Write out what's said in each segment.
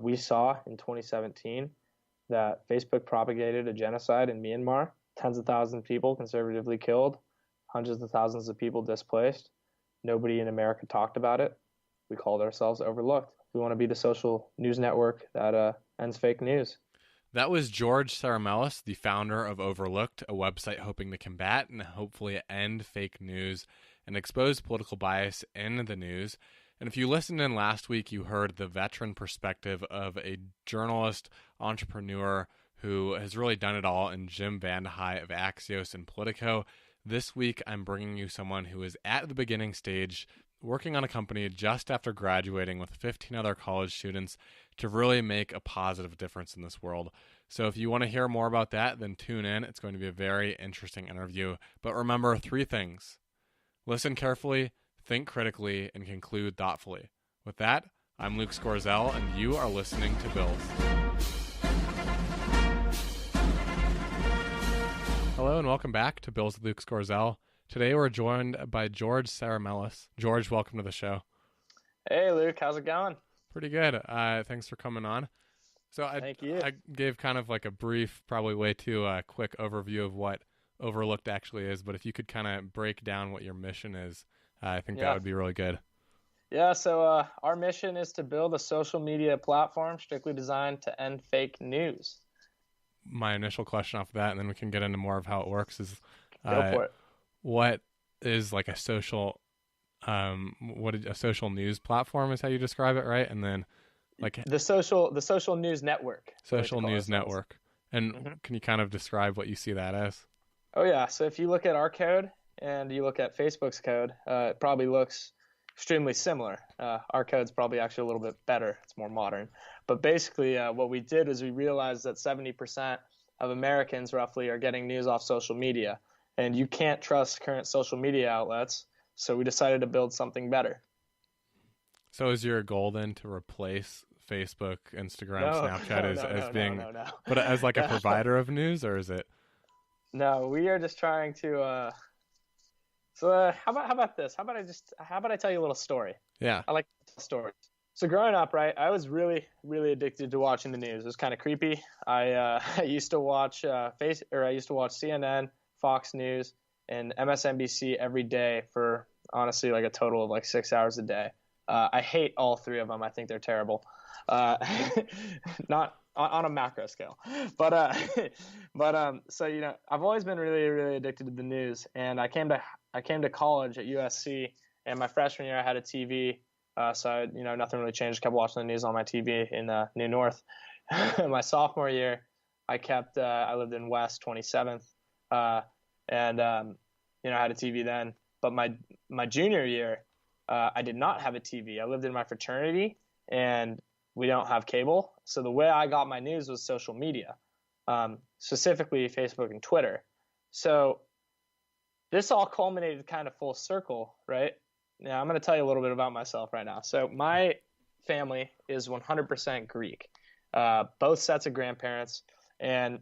We saw in 2017 that Facebook propagated a genocide in Myanmar, tens of thousands of people conservatively killed, hundreds of thousands of people displaced. Nobody in America talked about it. We called ourselves Overlooked. We want to be the social news network that ends fake news. That was George Sehremelis, the founder of Overlooked, a website hoping to combat and hopefully end fake news and expose political bias in the news. And if you listened in last week, you heard the veteran perspective of a journalist, entrepreneur who has really done it all in Jim Vandehei of Axios and Politico. This week, I'm bringing you someone who is at the beginning stage, working on a company just after graduating with 15 other college students to really make a positive difference in this world. So if you want to hear more about that, then tune in. It's going to be a very interesting interview. But remember 3 things. Listen carefully, think critically, and conclude thoughtfully. With that, I'm Luke Scorzel, and you are listening to Bills. Hello, and welcome back to Bills with Luke Scorzel. Today we're joined by George Sehremelis. George, welcome to the show. Hey, Luke. How's it going? Pretty good. Thanks for coming on. So Thank you. I gave kind of like a brief, probably way too quick overview of what Overlooked actually is, but if you could kind of break down what your mission is, I think that would be really good. Yeah, so our mission is to build a social media platform strictly designed to end fake news. My initial question off of that, and then we can get into more of how it works, is Go for it. What is like a social news platform is how you describe it, right? And then like the social news network. Social news network. And can you kind of describe what you see that as? Oh yeah, so if you look at our code and you look at Facebook's code, it probably looks extremely similar. Our code's probably actually a little bit better. It's more modern. But basically what we did is we realized that 70% of Americans roughly are getting news off social media. And you can't trust current social media outlets, so we decided to build something better. So is your goal then to replace Facebook, Instagram, Snapchat but as like a provider of news, or is it? No, we are just trying to. How about this? How about I tell you a little story? Yeah, I like to tell stories. So growing up, right, I was really, really addicted to watching the news. It was kind of creepy. I used to watch CNN, Fox News, and MSNBC every day for honestly like a total of like 6 hours a day. I hate all 3 of them. I think they're terrible. Not on a macro scale, but so I've always been really, really addicted to the news. And I came to college at USC, and my freshman year I had a TV. So nothing really changed. I kept watching the news on my TV in New North. My sophomore year, I lived in West 27th. And I had a TV then. But my junior year, I did not have a TV. I lived in my fraternity, and we don't have cable. So the way I got my news was social media, specifically Facebook and Twitter. So this all culminated kind of full circle, right? Now I'm going to tell you a little bit about myself right now. So my family is 100% Greek, both sets of grandparents, and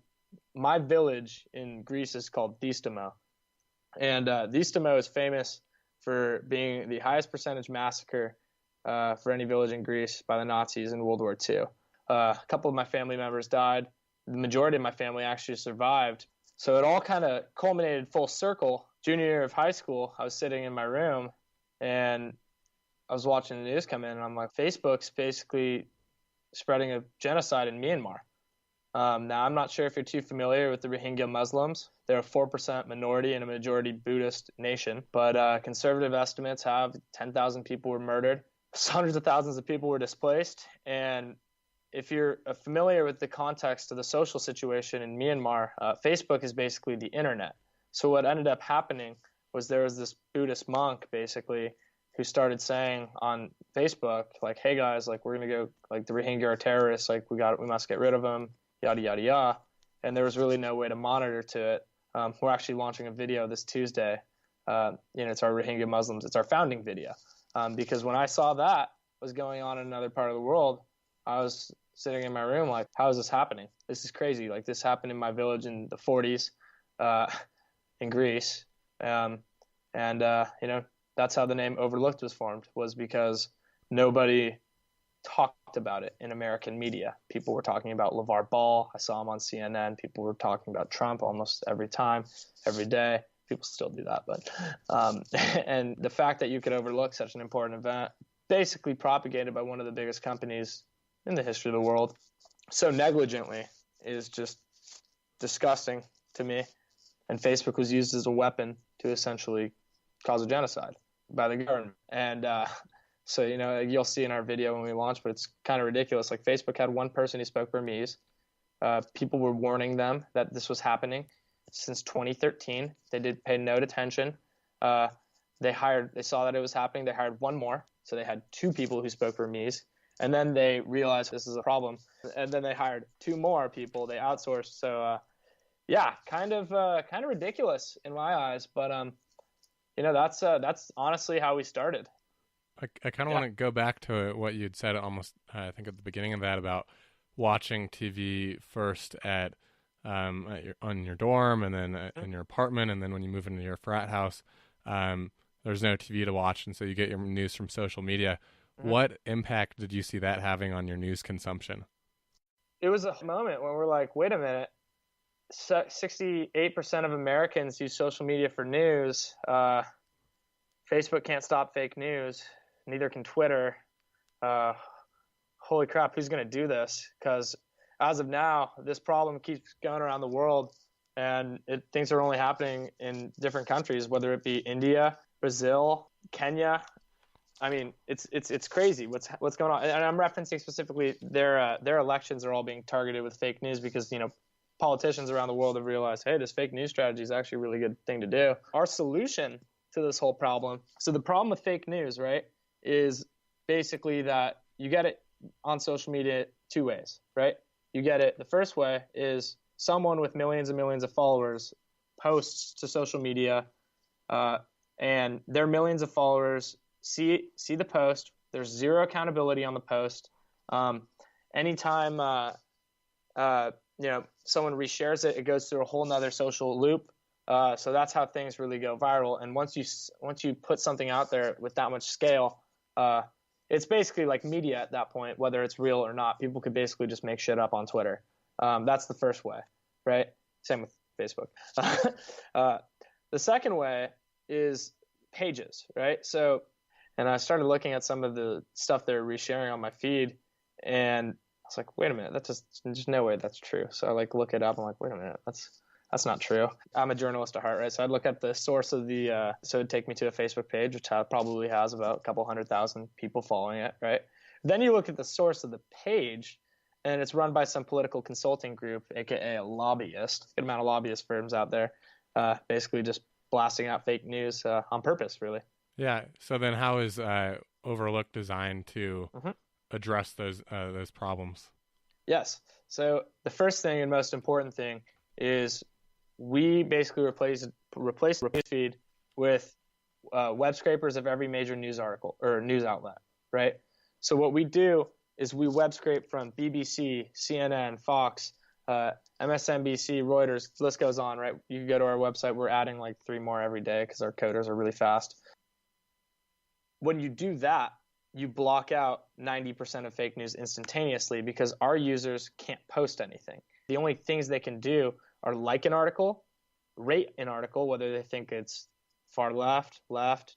my village in Greece is called Distamo. And Distamo is famous for being the highest percentage massacre for any village in Greece by the Nazis in World War II. A couple of my family members died. The majority of my family actually survived. So it all kind of culminated full circle. Junior year of high school, I was sitting in my room, and I was watching the news come in, and I'm like, Facebook's basically spreading a genocide in Myanmar. Now, I'm not sure if you're too familiar with the Rohingya Muslims. They're a 4% minority in a majority Buddhist nation, but conservative estimates have 10,000 people were murdered. Hundreds of thousands of people were displaced. And if you're familiar with the context of the social situation in Myanmar, Facebook is basically the internet. So what ended up happening was there was this Buddhist monk basically who started saying on Facebook, like, hey guys, like we're going to go, like the Rohingya are terrorists, like we must get rid of them, yada, yada, yada. And there was really no way to monitor to it. We're actually launching a video this Tuesday. It's our Rohingya Muslims. It's our founding video. Because when I saw that was going on in another part of the world, I was sitting in my room like, how is this happening? This is crazy. Like this happened in my village in the 40s in Greece. That's how the name Overlooked was formed, was because nobody talked about it in American media. People were talking about LeVar Ball. I saw him on CNN. People were talking about Trump almost every time, every day. People still do that, but and the fact that you could overlook such an important event, basically propagated by one of the biggest companies in the history of the world, so negligently, is just disgusting to me. And Facebook was used as a weapon to essentially cause a genocide by the government. And so, you'll see in our video when we launch, but it's kind of ridiculous. Like, Facebook had one person who spoke Burmese. People were warning them that this was happening since 2013. They did pay no attention. They saw that it was happening. They hired one more. So they had two people who spoke Burmese. And then they realized this is a problem. And then they hired two more people. They outsourced. So, kind of ridiculous in my eyes. But, that's honestly how we started. I kind of want to go back to what you'd said almost, I think at the beginning of that, about watching TV first on your dorm, and then in your apartment, and then when you move into your frat house, there's no TV to watch, and so you get your news from social media. Mm-hmm. What impact did you see that having on your news consumption? It was a moment when we're like, wait a minute, 68% of Americans use social media for news. Facebook can't stop fake news. Neither can Twitter. Holy crap, who's going to do this? Because as of now, this problem keeps going around the world, and things are only happening in different countries, whether it be India, Brazil, Kenya. I mean, it's crazy what's going on. And I'm referencing specifically their elections are all being targeted with fake news because, politicians around the world have realized, hey, this fake news strategy is actually a really good thing to do. Our solution to this whole problem. So the problem with fake news, right, is basically that you get it on social media two ways, right? You get it. The first way is someone with millions and millions of followers posts to social media, and their millions of followers see the post. There's zero accountability on the post. Anytime someone reshares it, it goes through a whole nother social loop. So that's how things really go viral. And once you put something out there with that much scale, it's basically like media at that point, whether it's real or not. People could basically just make shit up on Twitter. That's the first way, right? Same with Facebook. The second way is pages, right? So, and I started looking at some of the stuff they're resharing on my feed, and I was like, wait a minute, there's no way that's true. So I look it up. I'm like, wait a minute, that's not true. I'm a journalist at heart, right? So I'd look at the source of so it'd take me to a Facebook page, which probably has about a couple 100,000 people following it, right? Then you look at the source of the page, and it's run by some political consulting group, aka a lobbyist. Good amount of lobbyist firms out there, basically just blasting out fake news on purpose, really. Yeah. So then, how is Overlook designed to address those problems? Yes. So the first thing and most important thing is we basically replace the feed with web scrapers of every major news article or news outlet, right? So what we do is we web scrape from BBC, CNN, Fox, MSNBC, Reuters, the list goes on, right? You can go to our website. We're adding 3 more every day because our coders are really fast. When you do that, you block out 90% of fake news instantaneously because our users can't post anything. The only things they can do are like an article, rate an article, whether they think it's far left,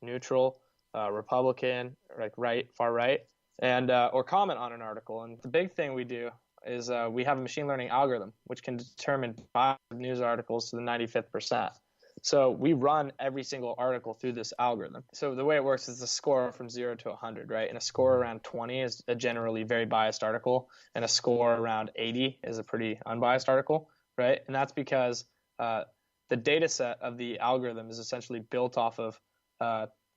neutral, Republican, right, far right, and or comment on an article. And the big thing we do is we have a machine learning algorithm which can determine 5 news articles to the 95th percent. So we run every single article through this algorithm. So the way it works is a score from 0 to 100, right? And a score around 20 is a generally very biased article, and a score around 80 is a pretty unbiased article, right? And that's because the data set of the algorithm is essentially built off of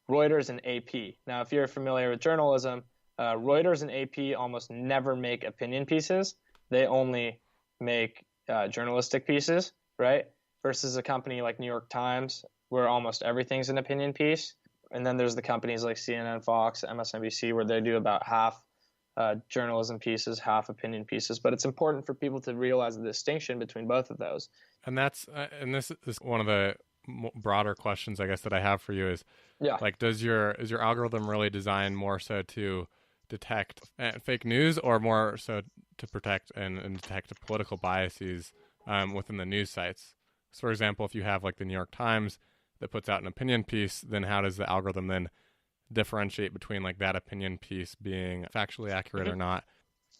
Reuters and AP. Now, if you're familiar with journalism, Reuters and AP almost never make opinion pieces. They only make journalistic pieces, right? Versus a company like New York Times, where almost everything's an opinion piece. And then there's the companies like CNN, Fox, MSNBC, where they do about half journalism pieces, half opinion pieces. But it's important for people to realize the distinction between both of those. And that's and this is one of the broader questions, I guess, that I have for you is, is your algorithm really designed more so to detect fake news, or more so to protect and detect political biases within the news sites? So for example, if you have like the New York Times that puts out an opinion piece, then how does the algorithm then differentiate between like that opinion piece being factually accurate or not?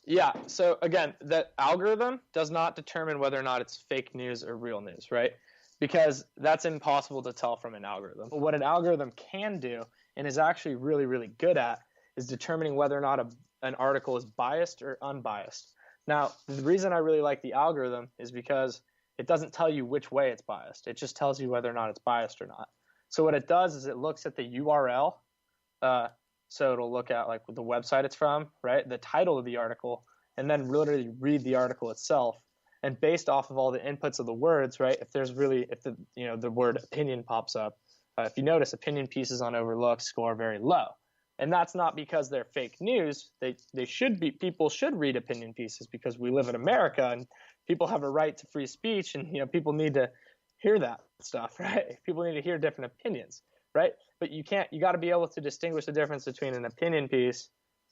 Yeah. So again, the algorithm does not determine whether or not it's fake news or real news, right? Because that's impossible to tell from an algorithm. What an algorithm can do, and is actually really, really good at, is determining whether or not an article is biased or unbiased. Now, the reason I really like the algorithm is because it doesn't tell you which way it's biased. It just tells you whether or not it's biased or not. So what it does is it looks at the URL. So it'll look at like the website it's from, right? The title of the article, and then literally read the article itself. And based off of all the inputs of the words, right? If the word opinion pops up, if you notice, opinion pieces on Overlooked score very low. And that's not because they're fake news. People should read opinion pieces because we live in America and people have a right to free speech, and people need to hear that stuff, right? People need to hear different opinions, right? But you got to be able to distinguish the difference between an opinion piece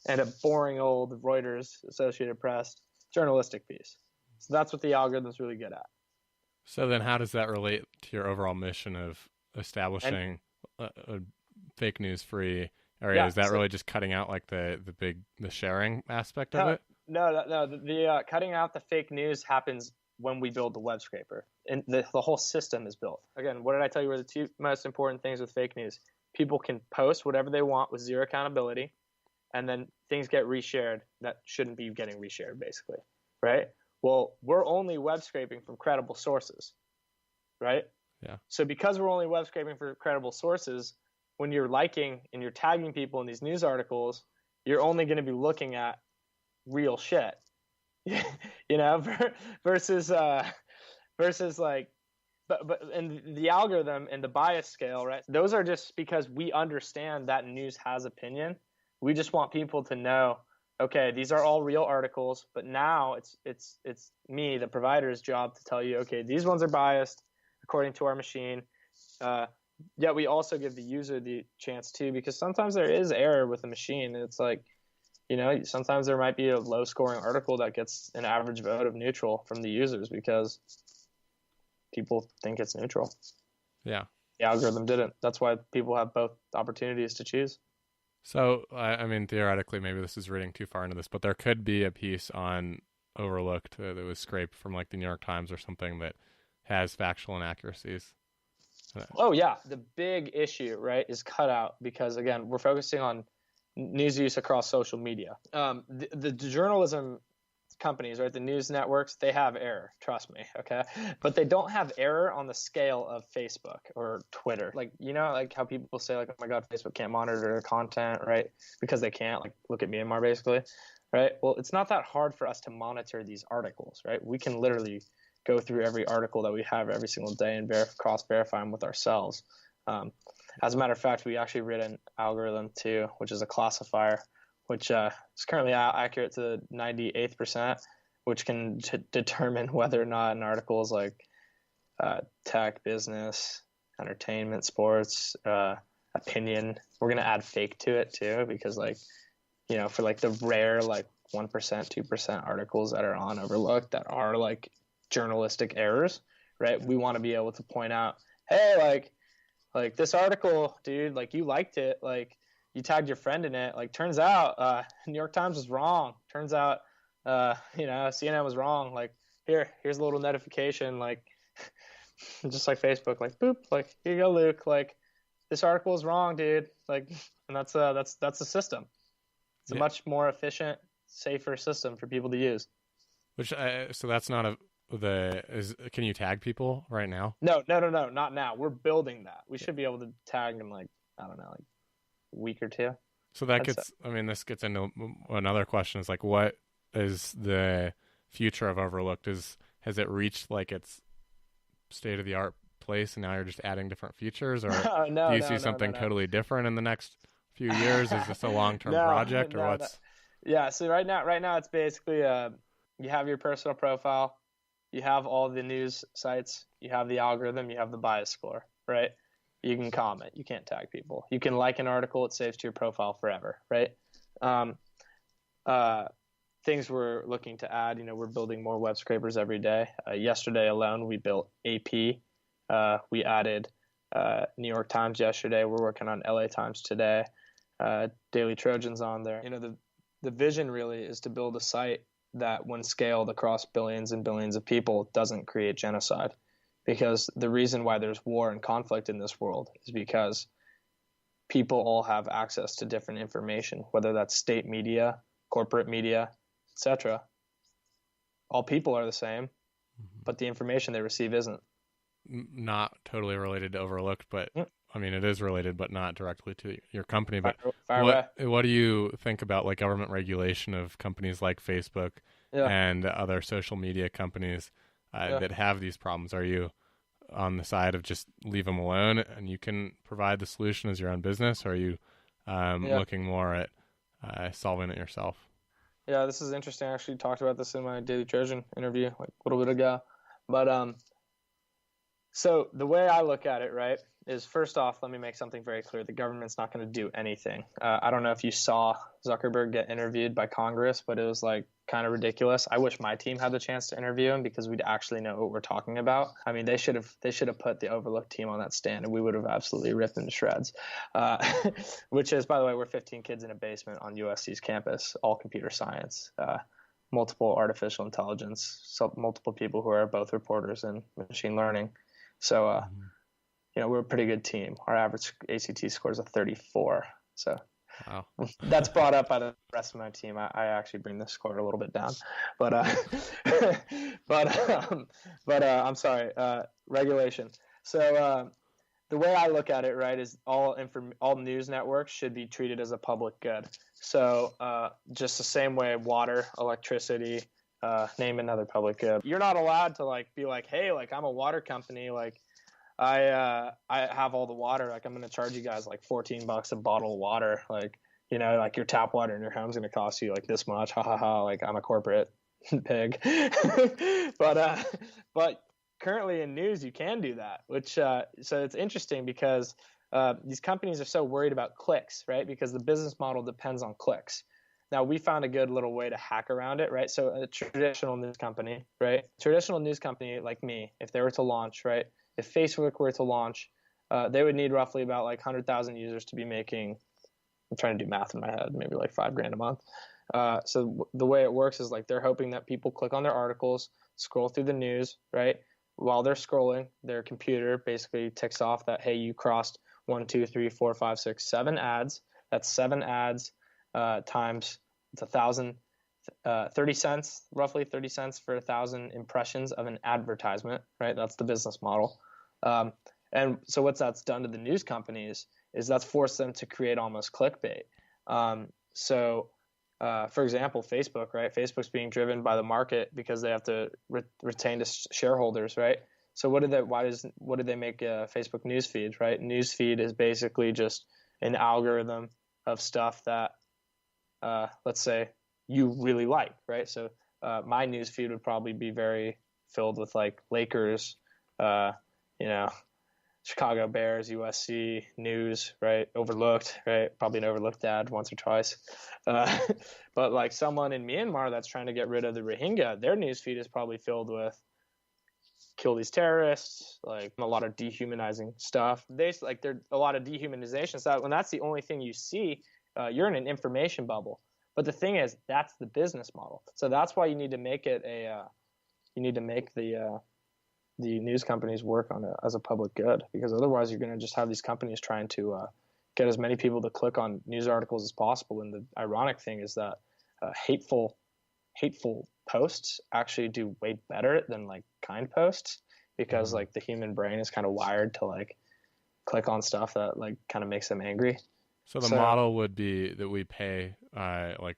and a boring old Reuters, Associated Press journalistic piece. So that's what the algorithm's really good at. So then how does that relate to your overall mission of establishing a fake news free area? Yeah, is that really just cutting out like the sharing aspect of it? No. The cutting out the fake news happens when we build the web scraper, and the whole system is built. Again, what did I tell you were the two most important things with fake news? People can post whatever they want with zero accountability, and then things get reshared that shouldn't be getting reshared, basically, right? Well, we're only web scraping from credible sources, right? Yeah. So because we're only web scraping for credible sources, when you're liking and you're tagging people in these news articles, you're only going to be looking at real shit, versus like, but and the algorithm and the bias scale, right? Those are just because we understand that news has opinion. We just want people to know, okay, these are all real articles, but now it's me, the provider's job, to tell you, okay, these ones are biased according to our machine. Yet we also give the user the chance to, because sometimes there is error with the machine. It's like, sometimes there might be a low scoring article that gets an average vote of neutral from the users because people think it's neutral. Yeah. The algorithm didn't. That's why people have both opportunities to choose. So, I mean, theoretically, maybe this is reading too far into this, but there could be a piece on Overlooked that was scraped from like the New York Times or something that has factual inaccuracies. Oh, yeah. The big issue, right, is cut out because, again, we're focusing on news use across social media. The journalism companies, right, the news networks, they have error, trust me, okay? But they don't have error on the scale of Facebook or Twitter. Like, like how people say, like, oh my God, Facebook can't monitor their content, right? Because they can't, like, look at Myanmar, basically, right? Well, it's not that hard for us to monitor these articles, right? We can literally go through every article that we have every single day and cross-verify them with ourselves. As a matter of fact, we actually wrote an algorithm too, which is a classifier, which is currently accurate to the 98th percent, which can determine whether or not an article is like tech, business, entertainment, sports, opinion. We're going to add fake to it too, because for like the rare like 1%, 2% articles that are on Overlooked that are like journalistic errors, right? We want to be able to point out, hey, like this article, dude, like you liked it, like you tagged your friend in it, like turns out New York Times was wrong. Turns out CNN was wrong. Like here's a little notification, like just like Facebook, like boop, like here you go, Luke, like this article is wrong, dude. Like, and that's the system. It's a much more efficient, safer system for people to use. Which so that's not can you tag people right now? No, not now. We're building that. We should be able to tag in like, I don't know, like a week or two. So this gets into another question, is like, what is the future of Overlooked? Has it reached like its state of the art place and now you're just adding different features, or do you see something totally different in the next few years? Is this a long-term project or what's? No. Yeah. So right now it's basically, you have your personal profile, you have all the news sites, you have the algorithm, you have the bias score, right? You can comment, you can't tag people. You can like an article, it saves to your profile forever, right? things we're looking to add. We're building more web scrapers every day. Yesterday alone, we built AP. We added New York Times yesterday. We're working on LA Times today. Daily Trojan's on there. The vision really is to build a site that, when scaled across billions and billions of people, doesn't create genocide. Because the reason why there's war and conflict in this world is because people all have access to different information, whether that's state media, corporate media, etc. All people are the same, but the information they receive isn't. Not totally related to Overlooked, but I mean, it is related, but not directly to your company. But what do you think about like government regulation of companies like Facebook and other social media companies that have these problems? Are you on the side of just leave them alone and you can provide the solution as your own business, or are you looking more at solving it yourself? Yeah, this is interesting. I actually talked about this in my Daily Trojan interview like a little bit ago. But so the way I look at it, right, is first off, let me make something very clear. The government's not going to do anything. I don't know if you saw Zuckerberg get interviewed by Congress, but it was like kind of ridiculous. I wish my team had the chance to interview him because we'd actually know what we're talking about. I mean, they should have put the Overlooked team on that stand and we would have absolutely ripped them to shreds. Which is, by the way, we're 15 kids in a basement on USC's campus, all computer science, multiple artificial intelligence, so multiple people who are both reporters in machine learning. So, we're a pretty good team. Our average ACT score is a 34. So wow. That's brought up by the rest of my team. I actually bring the score a little bit down, but I'm sorry. Regulation. So the way I look at it, right, is all news networks should be treated as a public good. So just the same way water, electricity, name another public good. You're not allowed to like be like, hey, like I'm a water company, like I have all the water, like I'm going to charge you guys like $14 a bottle of water, like like your tap water in your home's going to cost you like this much, ha ha ha, like I'm a corporate pig. But currently in news you can do that, which so it's interesting because these companies are so worried about clicks, right? Because the business model depends on clicks. Now, we found a good little way to hack around it, right? So a traditional news company, right? Traditional news company like me, if they were to launch, right? If Facebook were to launch, they would need roughly about like 100,000 users to be making, I'm trying to do math in my head, maybe like $5,000 a month. So the way it works is like they're hoping that people click on their articles, scroll through the news, right? While they're scrolling, their computer basically ticks off that, hey, you crossed 1, 2, 3, 4, 5, 6, 7 ads. That's 7 ads times it's 1,000, 30 cents, roughly 30 cents for 1,000 impressions of an advertisement, right? That's the business model. And so what that's done to the news companies is that's forced them to create almost clickbait. For example, Facebook, right? Facebook's being driven by the market because they have to retain the shareholders, right? So what did they make Facebook newsfeed, right? Newsfeed is basically just an algorithm of stuff that, let's say, you really like, right? So my newsfeed would probably be very filled with like Lakers, Chicago Bears, USC, news, right? Overlooked, right? Probably an Overlooked ad once or twice. But like someone in Myanmar that's trying to get rid of the Rohingya, their newsfeed is probably filled with kill these terrorists, like a lot of dehumanizing stuff. There's a lot of dehumanization stuff. When that's the only thing you see, you're in an information bubble. But the thing is, that's the business model. So that's why you need to make it you need to make the news companies work on it as a public good, because otherwise you're going to just have these companies trying to get as many people to click on news articles as possible. And the ironic thing is that hateful posts actually do way better than like kind posts, because like the human brain is kind of wired to like click on stuff that like kind of makes them angry. So the model would be that we pay like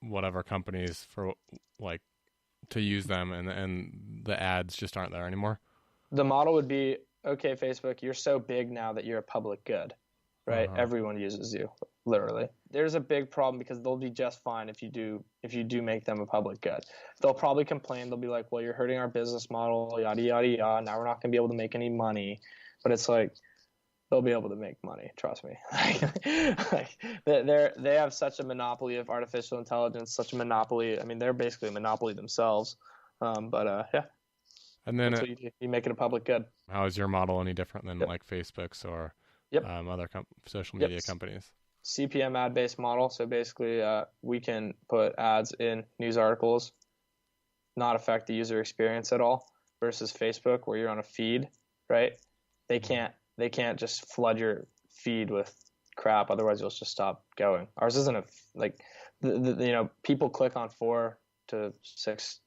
whatever companies for like to use them, and the ads just aren't there anymore. The model would be, okay, Facebook, you're so big now that you're a public good, right? Everyone uses you, literally. There's a big problem because they'll be just fine if you do make them a public good. They'll probably complain. They'll be like, well, you're hurting our business model, yada, yada, yada. Now we're not going to be able to make any money. But it's like, they'll be able to make money. Trust me. Like they have such a monopoly of artificial intelligence, such a monopoly. I mean, they're basically a monopoly themselves. Yeah. And then That's what you make it a public good. how is your model any different than like Facebook's or other social media companies? CPM ad-based model. So basically, we can put ads in news articles, not affect the user experience at all, versus Facebook where you're on a feed, right? They can't just flood your feed with crap, otherwise you'll just stop going. Ours isn't people click on 4 to 6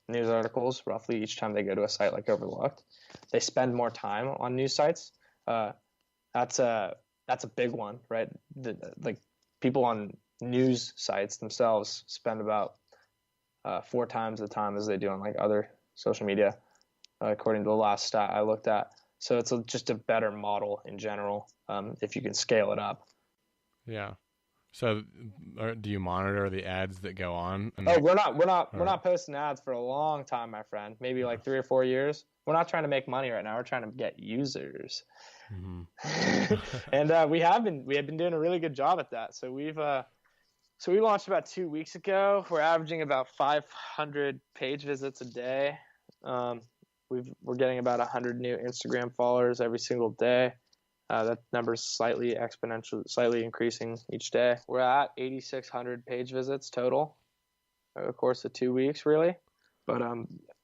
news articles roughly each time they go to a site like Overlooked. They spend more time on news sites. That's a big one, right? Like people on news sites themselves spend about 4 times the time as they do on like other social media, according to the last stat I looked at. So it's just a better model in general if you can scale it up. Yeah. So do you monitor the ads that go on? We're not posting ads for a long time, my friend. Maybe like 3 or 4 years. We're not trying to make money right now. We're trying to get users. Mm-hmm. And we have been doing a really good job at that. So we launched about 2 weeks ago. We're averaging about 500 page visits a day. We're getting about 100 new Instagram followers every single day. That number's slightly increasing each day. We're at 8,600 page visits total over the course of 2 weeks, really. But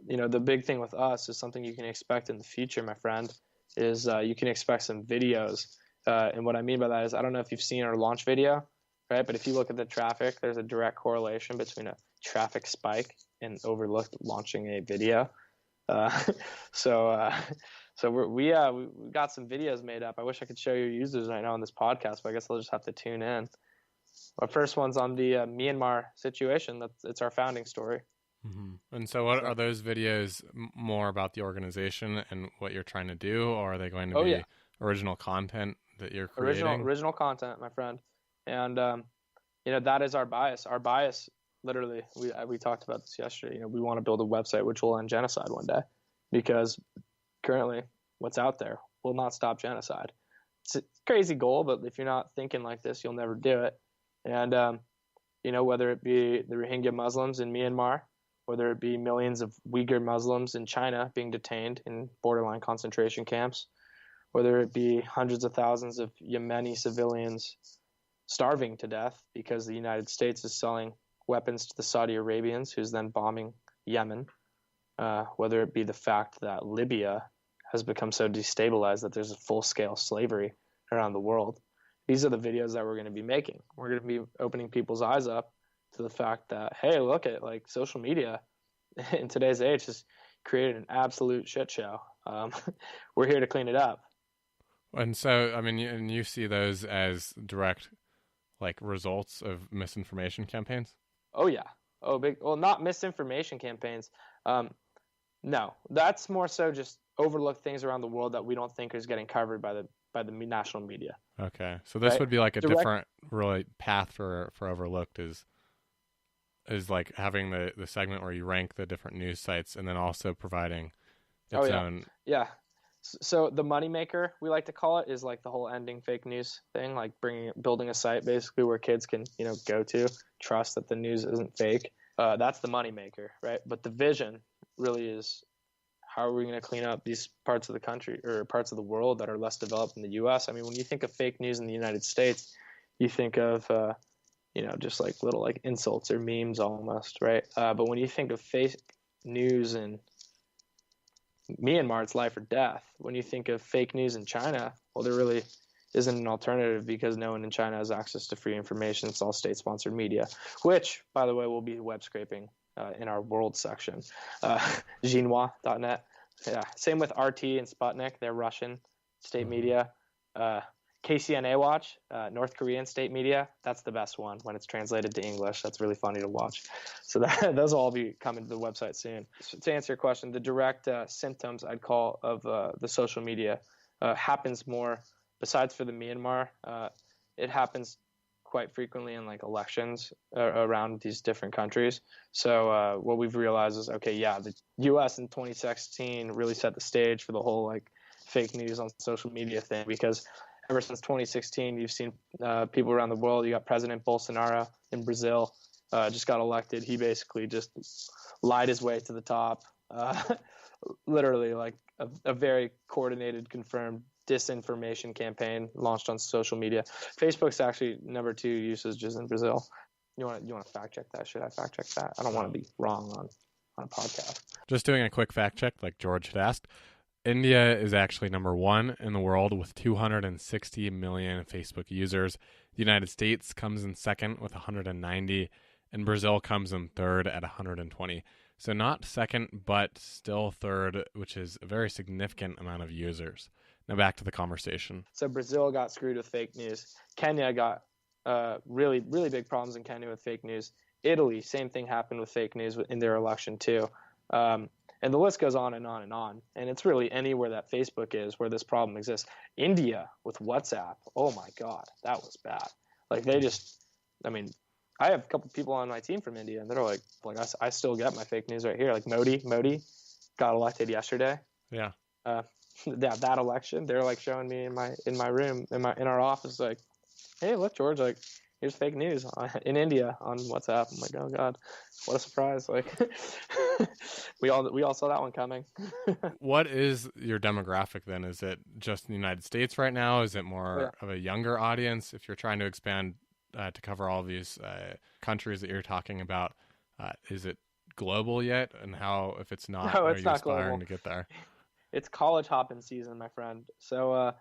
the big thing with us is something you can expect in the future, my friend, is you can expect some videos. And what I mean by that is, I don't know if you've seen our launch video, right? But if you look at the traffic, there's a direct correlation between a traffic spike and Overlooked launching a video. So we got some videos made up. I wish I could show your users right now on this podcast, but I guess I'll just have to tune in. Our first one's on the Myanmar situation. It's our founding story. Mm-hmm. And so what are those videos more about the organization and what you're trying to do, or are they going to be original content that you're creating? Original content, my friend. And that is our bias. Our bias, literally, we talked about this yesterday. We want to build a website which will end genocide one day, because currently what's out there will not stop genocide. It's a crazy goal, but if you're not thinking like this, you'll never do it. And whether it be the Rohingya Muslims in Myanmar, whether it be millions of Uyghur Muslims in China being detained in borderline concentration camps, whether it be hundreds of thousands of Yemeni civilians starving to death because the United States is selling weapons to the Saudi Arabians, who's then bombing Yemen, whether it be the fact that Libya has become so destabilized that there's a full-scale slavery around the world. These are the videos that we're going to be making. We're going to be opening people's eyes up to the fact that, hey, look at like social media in today's age has created an absolute shit show. We're here to clean it up. And so, I mean, and you see those as direct like results of misinformation campaigns? Oh yeah. Well, not misinformation campaigns. No, that's more so just overlooked things around the world that we don't think is getting covered by the national media. Okay, so this would be like a different really path for Overlooked is like having the segment where you rank the different news sites and then also providing its own. Yeah. So the moneymaker, we like to call it, is like the whole ending fake news thing, like building a site basically where kids can, go to, trust that the news isn't fake. That's the moneymaker, right? But the vision really is, how are we going to clean up these parts of the country or parts of the world that are less developed in the U.S.? I mean, when you think of fake news in the United States, you think of, just like little like insults or memes almost, right? But when you think of fake news in Myanmar, it's life or death. When you think of fake news in China, well, there really isn't an alternative because no one in China has access to free information. It's all state-sponsored media, which, by the way, will be web scraping in our world section. Xinhua.net. Yeah. Same with RT and Sputnik. They're Russian state media. KCNA Watch, North Korean state media. That's the best one when it's translated to English. That's really funny to watch. So those will all be coming to the website soon. So to answer your question, the direct symptoms I'd call of the social media happens more, besides for the Myanmar, it happens quite frequently in like elections around these different countries. So what we've realized is, the U.S. in 2016 really set the stage for the whole like fake news on social media thing, because ever since 2016, you've seen people around the world. You got President Bolsonaro in Brazil, just got elected. He basically just lied his way to the top. Literally, like a very coordinated, confirmed disinformation campaign launched on social media. Facebook's actually number 2 usages in Brazil. You want to fact check that? Should I fact check that? I don't want to be wrong on a podcast. Just doing a quick fact check, like George had asked. India is actually number 1 in the world with 260 million Facebook users. The United States comes in second with 190, and Brazil comes in third at 120. So not second, but still third, which is a very significant amount of users. Now back to the conversation. So Brazil got screwed with fake news. Kenya got really, really big problems in Kenya with fake news. Italy, same thing happened with fake news in their election too. And the list goes on and on and on. And it's really anywhere that Facebook is where this problem exists. India with WhatsApp. Oh my God, that was bad. Like I have a couple people on my team from India, and they're like I still get my fake news right here. Like Modi got elected yesterday. Yeah. That election, they're like showing me in my room in our office, like, hey, look, George, like here's fake news in India on WhatsApp. I'm like, oh God, what a surprise! Like we all saw that one coming. What is your demographic then? Is it just in the United States right now? Is it more of a younger audience? If you're trying to expand to cover all of these countries that you're talking about, is it global yet? And how, if it's not, no, are it's you not aspiring global to get there? It's college hopping season, my friend. So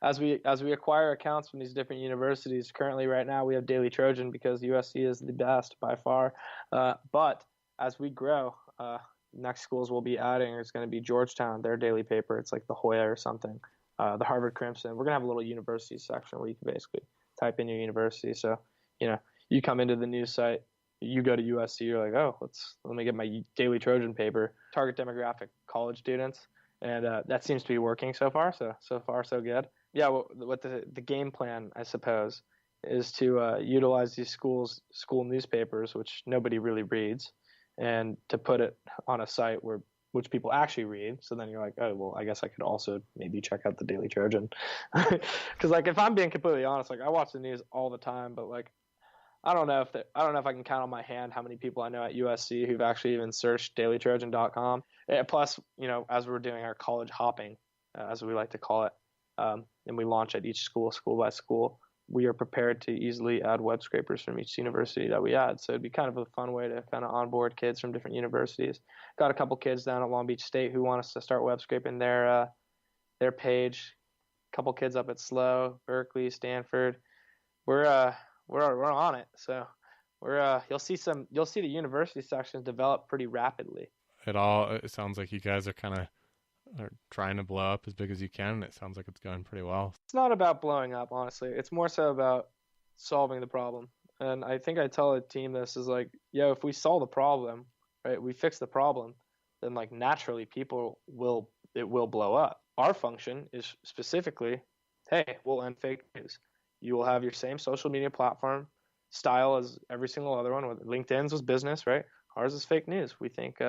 as we acquire accounts from these different universities, currently right now we have Daily Trojan because USC is the best by far. But as we grow, next schools we'll be adding is going to be Georgetown, their daily paper. It's like the Hoya or something. The Harvard Crimson. We're going to have a little university section where you can basically type in your university. So, you come into the news site, you go to USC, you're like, oh, let me get my Daily Trojan paper. Target demographic, college students. And that seems to be working so far. So far, so good. Yeah, what the game plan, I suppose, is to utilize these school newspapers, which nobody really reads, and to put it on a site which people actually read. So then you're like, oh, well, I guess I could also maybe check out the Daily Trojan. Because like, if I'm being completely honest, like I watch the news all the time, but like I don't know if I can count on my hand how many people I know at USC who've actually even searched dailytrojan.com. Plus, as we're doing our college hopping, as we like to call it, and we launch at each school by school, we are prepared to easily add web scrapers from each university that we add. So it'd be kind of a fun way to kind of onboard kids from different universities. Got a couple kids down at Long Beach State who want us to start web scraping their page. A couple kids up at SLO, Berkeley, Stanford. We're on it. So you'll see the university sections develop pretty rapidly. It sounds like you guys are kind of trying to blow up as big as you can, and it sounds like it's going pretty well. It's not about blowing up, honestly. It's more so about solving the problem. And I think I tell a team this is like, if we solve the problem, right, we fix the problem, then like naturally it will blow up. Our function is specifically, hey, we'll end fake news. You will have your same social media platform style as every single other one. LinkedIn's was business, right? Ours is fake news. We think,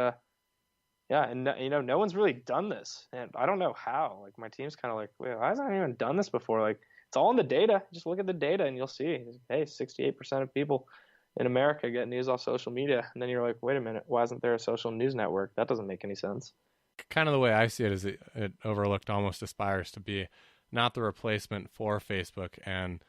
and no one's really done this, and I don't know how. Like my team's kind of like, wait, why hasn't anyone done this before? Like it's all in the data. Just look at the data, and you'll see. Hey, 68% of people in America get news off social media, and then you're like, wait a minute, why isn't there a social news network? That doesn't make any sense. Kind of the way I see it is it Overlooked almost aspires to be not the replacement for Facebook and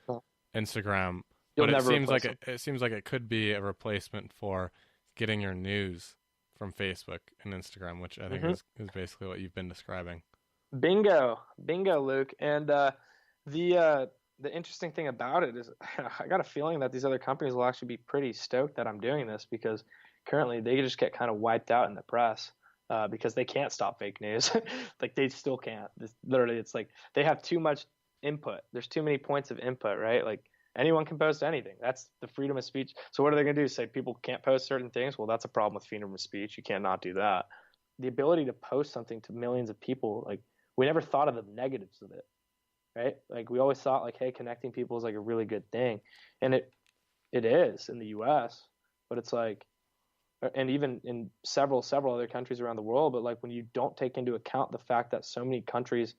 Instagram, but it seems like it could be a replacement for getting your news from Facebook and Instagram, which I think is basically what you've been describing. Bingo, Luke. And the interesting thing about it is I got a feeling that these other companies will actually be pretty stoked that I'm doing this, because currently they just get kind of wiped out in the press. Because they can't stop fake news. Like they still can't. Literally, it's like they have too much input. There's too many points of input, right? Like anyone can post anything. That's the freedom of speech. So what are they going to do? Say people can't post certain things? Well, that's a problem with freedom of speech. You can't not do that. The ability to post something to millions of people, like we never thought of the negatives of it, right? Like we always thought like, hey, connecting people is like a really good thing. And it is in the US, but it's like, and even in several other countries around the world, but like when you don't take into account the fact that so many countries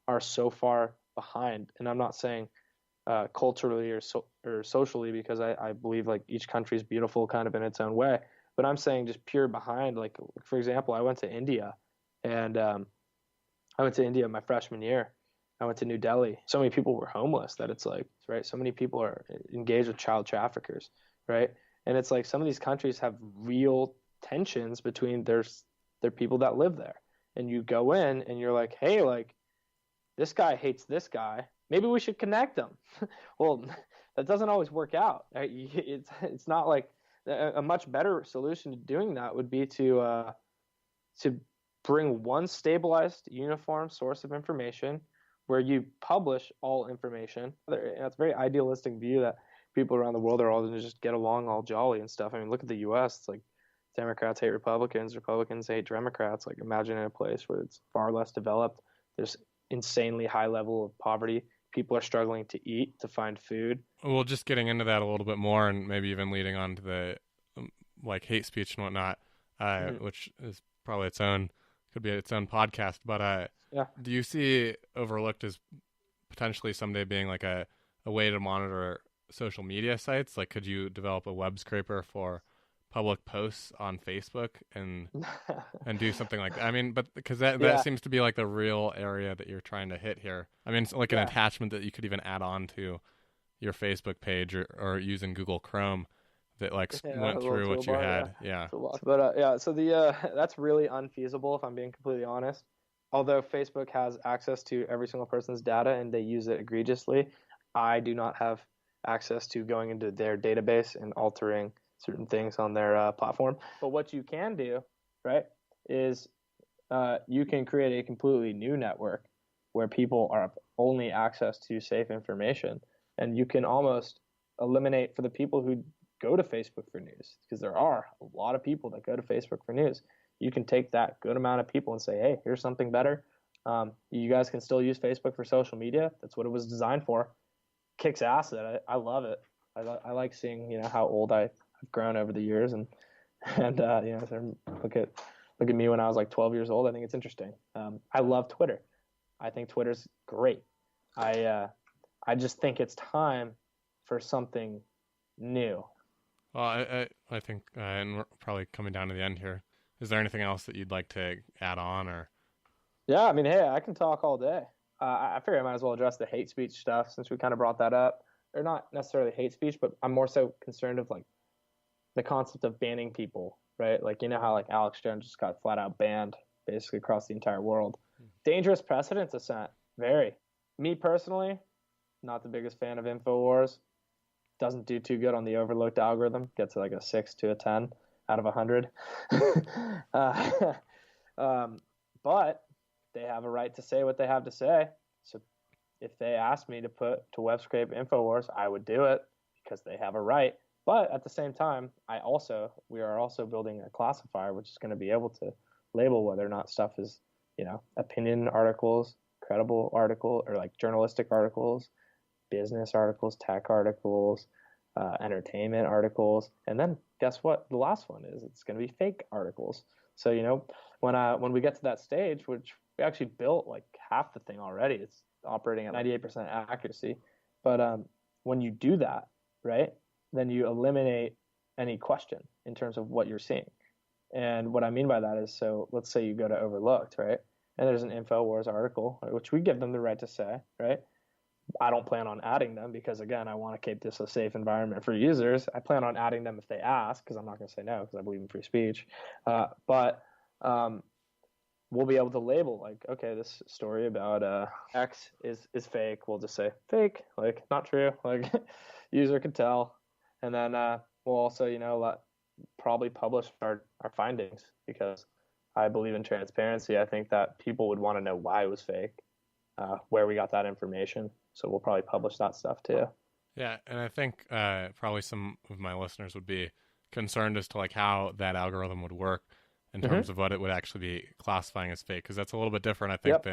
are so far behind. And I'm not saying culturally or socially, because I believe like each country is beautiful kind of in its own way. But I'm saying just pure behind. Like, for example, I went to India, and I went to India my freshman year. I went to New Delhi. So many people were homeless that it's like, right? So many people are engaged with child traffickers, right? And it's like some of these countries have real tensions between their people that live there. And you go in and you're like, hey, like this guy hates this guy. Maybe we should connect them. Well, that doesn't always work out. Right? It's not like a much better solution to doing that would be to bring one stabilized, uniform source of information where you publish all information. It's a very idealistic view that people around the world are all going to just get along all jolly and stuff. I mean, look at the U.S. It's like Democrats hate Republicans, Republicans hate Democrats. Like, imagine in a place where it's far less developed. There's insanely high level of poverty. People are struggling to eat, to find food. Well, just getting into that a little bit more, and maybe even leading on to the like hate speech and whatnot, which is probably could be its own podcast. But do you see Overlooked as potentially someday being like a way to monitor social media sites? Like, could you develop a web scraper for public posts on Facebook and do something like that? I mean, but because that seems to be like the real area that you're trying to hit here. I mean, it's like an attachment that you could even add on to your Facebook page or using Google Chrome that like went through what you had. Yeah. But so that's really unfeasible if I'm being completely honest. Although Facebook has access to every single person's data and they use it egregiously, I do not have access to going into their database and altering certain things on their platform. But what you can do, right, is you can create a completely new network where people are only access to safe information, and you can almost eliminate for the people who go to Facebook for news, because there are a lot of people that go to Facebook for news. You can take that good amount of people and say, hey, here's something better. You guys can still use Facebook for social media. That's what it was designed for. Kicks ass at it. I love it. I like seeing, how old I've grown over the years, and look at me when I was like 12 years old. I think it's interesting. I love Twitter. I think Twitter's great. I just think it's time for something new. Well, I think, and we're probably coming down to the end here. Is there anything else that you'd like to add on, or? Yeah, I mean, hey, I can talk all day. I figure I might as well address the hate speech stuff since we kind of brought that up. Or not necessarily hate speech, but I'm more so concerned of like the concept of banning people, right? Like, how like Alex Jones just got flat out banned basically across the entire world. Dangerous precedent to set. Very. Me personally, not the biggest fan of InfoWars. Doesn't do too good on the Overlooked algorithm. Gets like a 6 to a 10 out of 100. But they have a right to say what they have to say. So if they asked me to web scrape InfoWars, I would do it because they have a right. But at the same time, we are also building a classifier which is going to be able to label whether or not stuff is, opinion articles, credible article, or like journalistic articles, business articles, tech articles, entertainment articles, and then guess what? The last one is it's going to be fake articles. So when we get to that stage, which we actually built like half the thing already, it's operating at 98% accuracy. But when you do that, right, then you eliminate any question in terms of what you're seeing. And what I mean by that is, so let's say you go to Overlooked, right, and there's an InfoWars article, which we give them the right to say, right? I don't plan on adding them because, again, I want to keep this a safe environment for users. I plan on adding them if they ask, because I'm not going to say no because I believe in free speech. But we'll be able to label like, okay, this story about X is fake. We'll just say fake, like not true, like user can tell. And then we'll also, probably publish our findings because I believe in transparency. I think that people would want to know why it was fake, where we got that information. So we'll probably publish that stuff too. Yeah, and I think probably some of my listeners would be concerned as to like how that algorithm would work in terms of what it would actually be classifying as fake, because that's a little bit different, I think,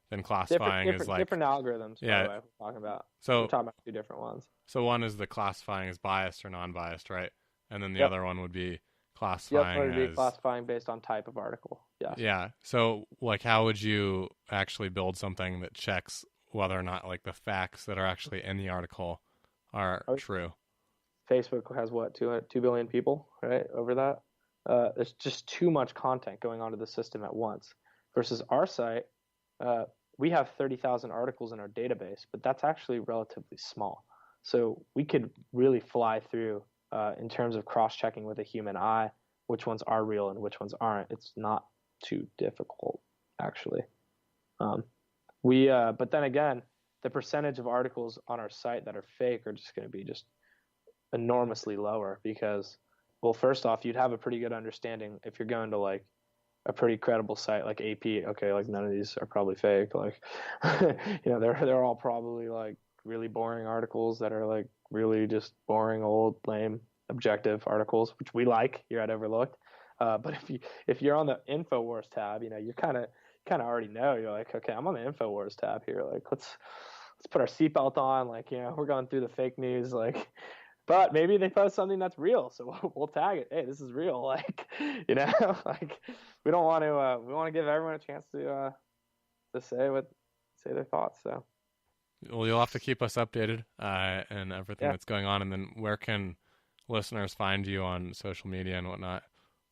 than classifying as like different algorithms. Yeah, by the way, we're talking about. So we're talking about two different ones. So one is the classifying as biased or non-biased, right? And then the other one would be classifying would be classifying based on type of article. Yes. Yeah. So like, how would you actually build something that checks whether or not like the facts that are actually in the article are true. Facebook has what, 2 billion people, right? Over that. There's just too much content going onto the system at once. Versus our site, we have 30,000 articles in our database, but that's actually relatively small. So we could really fly through in terms of cross-checking with a human eye which ones are real and which ones aren't. It's not too difficult, actually. But then again, the percentage of articles on our site that are fake are just going to be just enormously lower because, well, first off, you'd have a pretty good understanding if you're going to like a pretty credible site like AP. Okay, like none of these are probably fake. Like, they're all probably like really boring articles that are like really just boring, old, lame, objective articles, which we like here at Overlooked. But if you're on the InfoWars tab, you're kind of already know. You're like, okay, I'm on the InfoWars tab here. Like, let's put our seatbelt on. Like, we're going through the fake news. Like, but maybe they post something that's real, so we'll tag it. Hey, this is real. Like, like we don't want to. We want to give everyone a chance to say their thoughts. So. Well, you'll have to keep us updated and everything that's going on. And then where can listeners find you on social media and whatnot?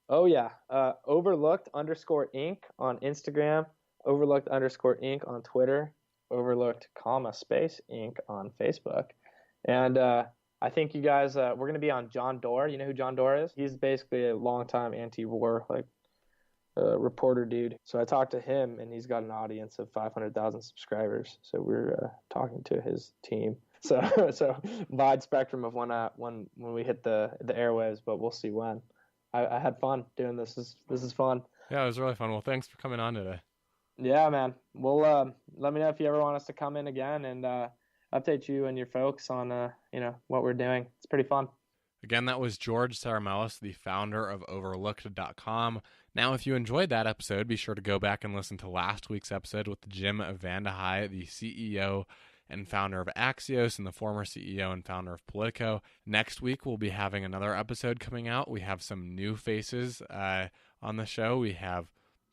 Oh, yeah. Overlooked_Inc. on Instagram, Overlooked_Inc. on Twitter, Overlooked, space Inc. on Facebook. And I think you guys, we're going to be on John Doerr. You know who John Doerr is? He's basically a longtime anti-war, reporter dude. So I talked to him, and he's got an audience of 500,000 subscribers. So we're talking to his team. So wide spectrum of when we hit the airwaves, but we'll see when. I had fun doing this. This is fun. Yeah, it was really fun. Well, thanks for coming on today. Yeah, man. Well, let me know if you ever want us to come in again and update you and your folks on what we're doing. It's pretty fun. Again, that was George Sehremelis, the founder of Overlooked.com. Now, if you enjoyed that episode, be sure to go back and listen to last week's episode with Jim Vandehei, the CEO and founder of Axios and the former CEO and founder of Politico. Next week, we'll be having another episode coming out. We have some new faces on the show. We have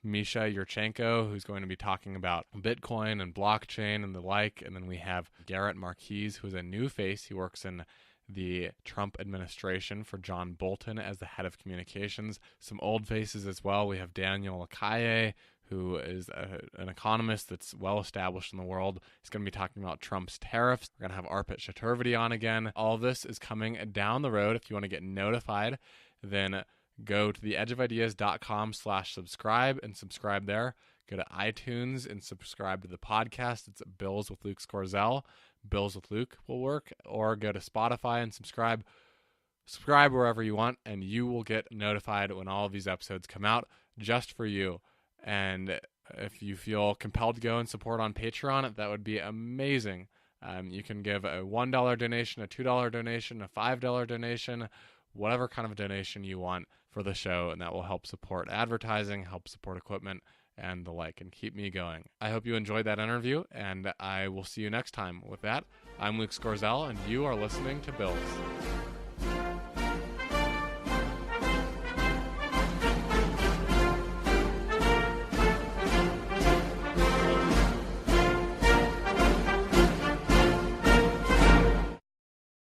Misha Yurchenko, who's going to be talking about Bitcoin and blockchain and the like. And then we have Garrett Marquise, who's a new face. He works in the Trump administration for John Bolton as the head of communications. Some old faces as well. We have Daniel Akaye, who is an economist that's well established in the world. He's going to be talking about Trump's tariffs. We're going to have Arpit Chaturvedi on again. All of this is coming down the road. If you want to get notified, then go to theedgeofideas.com/subscribe and subscribe there. Go to iTunes and subscribe to the podcast. It's Bills with Luke Scorzel. Bills with Luke will work. Or go to Spotify and subscribe. Subscribe wherever you want, and you will get notified when all of these episodes come out just for you. And if you feel compelled to go and support on Patreon, that would be amazing. You can give a $1 donation, a $2 donation, a $5 donation, whatever kind of donation you want for the show, and that will help support advertising, help support equipment, and the like, and keep me going. I hope you enjoyed that interview, and I will see you next time. With that, I'm Luke Scorzel, and you are listening to Bills.